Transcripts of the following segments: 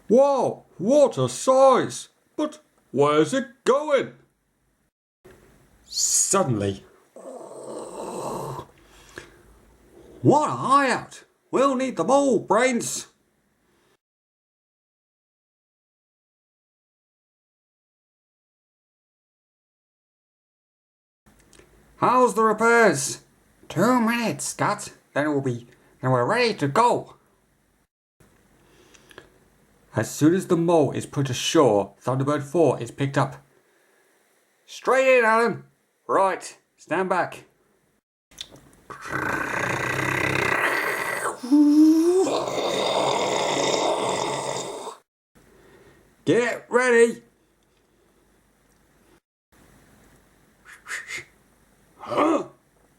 Wow, what a size! But where's it going? Suddenly, what a hideout! We'll need them all, brains! How's the repairs? 2 minutes, Scott. Then we're ready to go. As soon as the mole is put ashore, Thunderbird 4 is picked up. Straight in, Alan. Right, stand back. Get ready. Huh?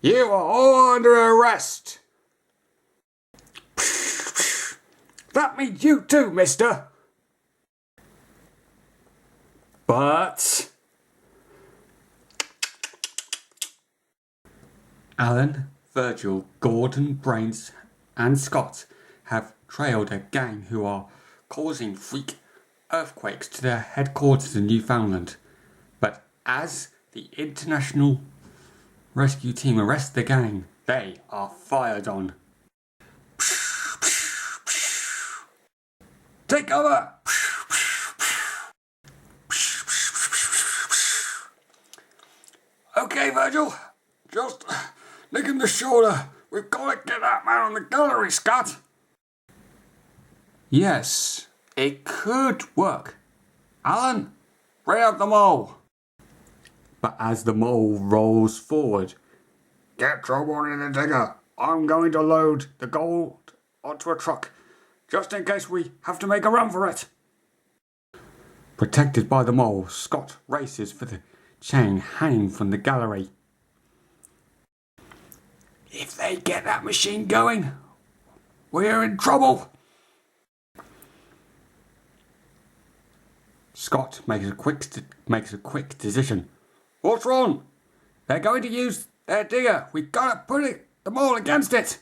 You are all under arrest. That means you too, mister. But Alan, Virgil, Gordon, Brains and Scott have trailed a gang who are causing freak earthquakes to their headquarters in Newfoundland. But as the international rescue team arrests the gang, they are fired on. Take cover! Okay, Virgil, just nick him the shoulder. We've got to get that man on the gallery, Scott. Yes, it could work. Alan, bring up the mole. But as the mole rolls forward, get trouble in the digger. I'm going to load the gold onto a truck, just in case we have to make a run for it. Protected by the mole, Scott races for the chain hanging from the gallery. If they get that machine going, we're in trouble. Scott makes a quick decision. What's wrong? They're going to use their digger. We've got to put the mole against it.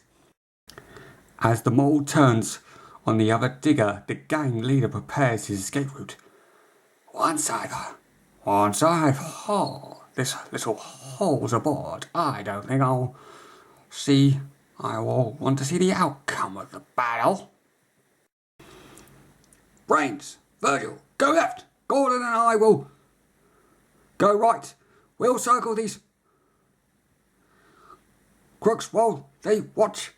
As the mole turns on the other digger, the gang leader prepares his escape route. Once I've hauled this little holes aboard, I will want to see the outcome of the battle. Brains, Virgil, go left. Gordon and I will go right. We'll circle these crooks while they watch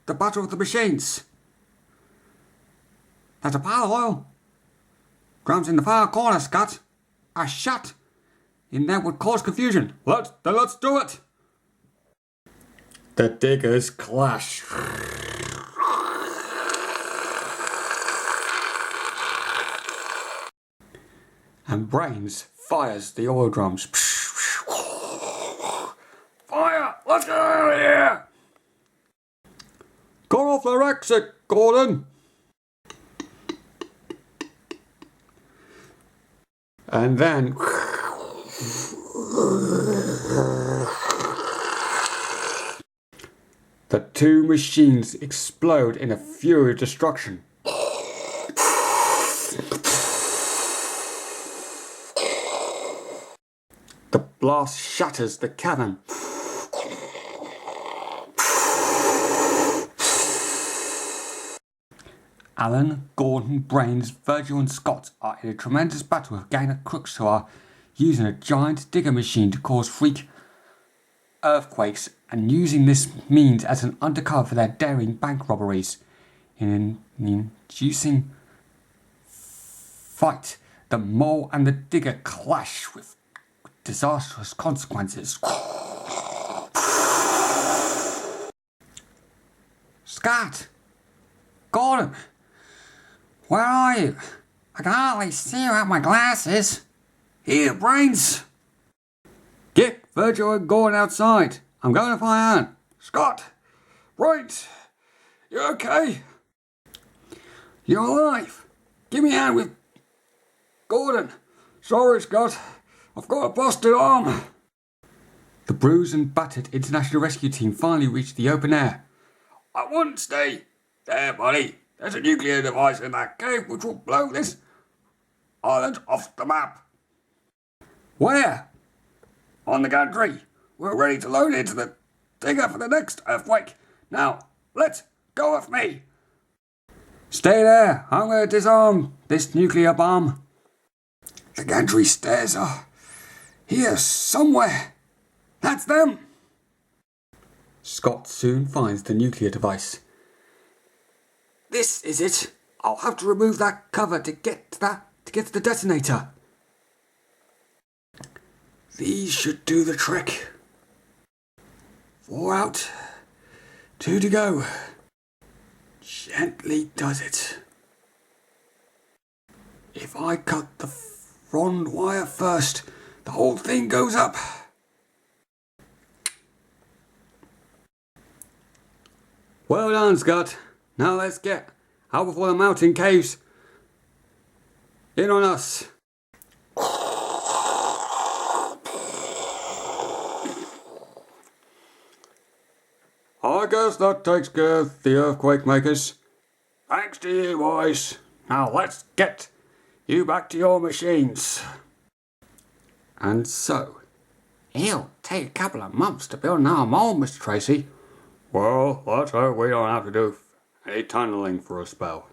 the battle of the machines. There's a pile of oil. Drums in the far corner, Scott. A shot in there would cause confusion. Let's do it. The diggers clash. And Brains fires the oil drums. Fire! Let's get out of here! Got off their exit, Gordon. And then the two machines explode in a fury of destruction. The blast shatters the cavern. Alan, Gordon, Brains, Virgil and Scott are in a tremendous battle with a gang of crooks who are using a giant digger machine to cause freak earthquakes and using this means as an undercover for their daring bank robberies. In an ensuing fight, the mole and the digger clash with disastrous consequences. Scott! Gordon! Where are you? I can hardly see you without my glasses. Here, Brains! Get Virgil and Gordon outside. I'm going to find Anne. Scott! Right! You okay? You're alive. Give me a hand with Gordon. Sorry, Scott. I've got a busted arm. The bruised and battered international rescue team finally reached the open air. I wouldn't stay there, buddy. There's a nuclear device in that cave which will blow this island off the map. Where? On the gantry. We're ready to load into the digger for the next earthquake. Now, let's go with me. Stay there. I'm going to disarm this nuclear bomb. The gantry stairs are here somewhere. That's them. Scott soon finds the nuclear device. This is it. I'll have to remove that cover to get to the detonator. These should do the trick. 4 out, 2 to go. Gently does it. If I cut the frond wire first, the whole thing goes up. Well done, Scott. Now let's get out before the mountain caves in on us. I guess that takes care of the earthquake makers. Thanks to you, boys. Now let's get you back to your machines. And so, it'll take a couple of months to build another mold, Mr. Tracy. Well, let's hope we don't have to do any tunnelling for a spell.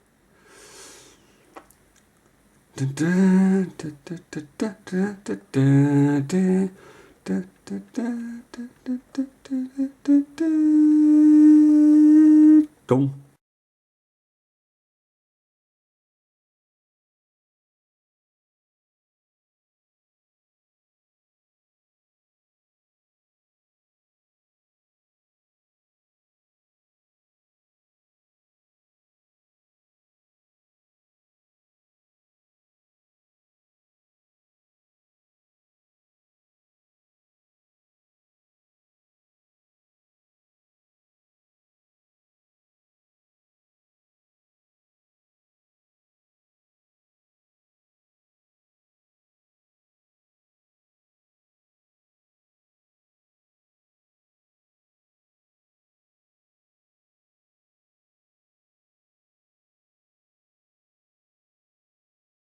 Dum.